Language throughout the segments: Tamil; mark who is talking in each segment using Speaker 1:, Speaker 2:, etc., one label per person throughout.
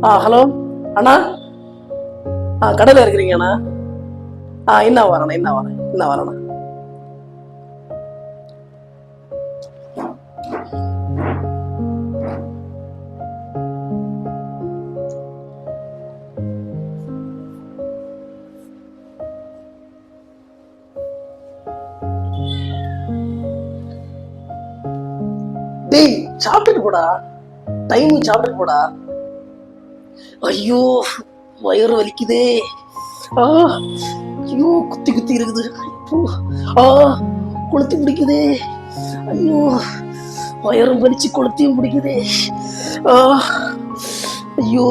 Speaker 1: ஹலோ அண்ணா. கடையில் இருக்கிறீங்க அண்ணா? என்ன வரேண்ணா, என்ன வரேண்ணா. டேய், சாப்பிட்டுட்டு போடா. டைமுக்கு சாப்பிட்டுட்டு போடா. ஐயோ, வயிறு வலிக்குதே. ஐயோ, குத்தி குத்தி இருக்குது. கொளுத்தி பிடிக்குதே. ஐயோ, வயிறும் வலிச்சு கொளுத்தியும் பிடிக்குதே. ஐயோ,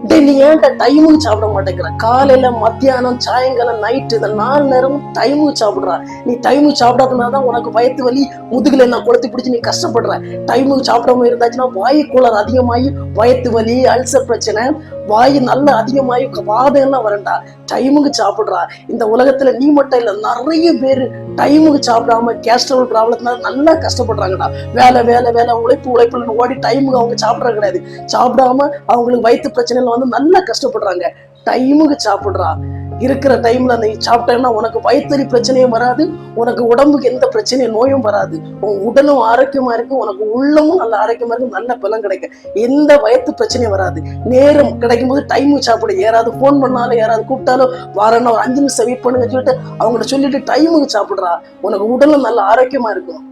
Speaker 1: டேய், நீ ஏன்டா டைமுக்கு சாப்பிட மாட்டேங்கிற? காலையில, மத்தியானம், சாயங்காலம், நைட்டு, இந்த 4 நேரமும் டைமுக்கு சாப்பிடுறா. நீ டைமுக்கு சாப்பிடாதனாலதான் உனக்கு வயிற்று வலி, முதுகுல நான் கொளுத்தி பிடிச்சி நீ கஷ்டப்படுற. டைமுக்கு சாப்பிடாம இருந்தாச்சுன்னா வாயு கோளாறு அதிகமாகி வயிற்று வலி, அல்சர் பிரச்சனை, வாயு நல்லா அதிகமாகி வாதம் எல்லாம் வரண்டா. டைமுக்கு சாப்பிடுறா. இந்த உலகத்துல நீ மட்டும் இல்ல, நிறைய பேரு டைமுக்கு சாப்பிடாம கேஸ்ட்ரோல் ப்ராப்ளத்தினால நல்லா கஷ்டப்படுறாங்கடா. வேலை வேலை வேலை, உழைப்புன்னு ஓடி டைமுக்கு அவங்க சாப்பிட்றது கிடையாது. சாப்பிடாம அவங்களுக்கு வயிற்று பிரச்சனைல வந்து நல்லா கஷ்டப்படுறாங்க. டைமுக்கு சாப்பிடுறா. இருக்கிற டைம்ல நீ சாப்பிட்டேன்னா உனக்கு வயிற்று பிரச்சனையும் வராது, உனக்கு உடம்புக்கு எந்த பிரச்சனையும் நோயும் வராது. உன் உடலும் ஆரோக்கியமா இருக்கு, உனக்கு உள்ளமும் நல்ல ஆரோக்கியமா இருக்கு, நல்ல பலன் கிடைக்கும், எந்த வயிற்று பிரச்சனையும் வராது. நேரம் கிடைக்கும் போது டைமுக்கு சாப்பிடு. யாராவது போன் பண்ணாலும் யாராவது கூப்பிட்டாலும் வாரன்னா ஒரு 5 நிமிஷம் வெயிட் பண்ணுங்க சொல்லிட்டு அவங்கள்ட்ட சொல்லிட்டு டைமுக்கு சாப்பிடுறா. உனக்கு உடலும் நல்ல ஆரோக்கியமா இருக்கும்.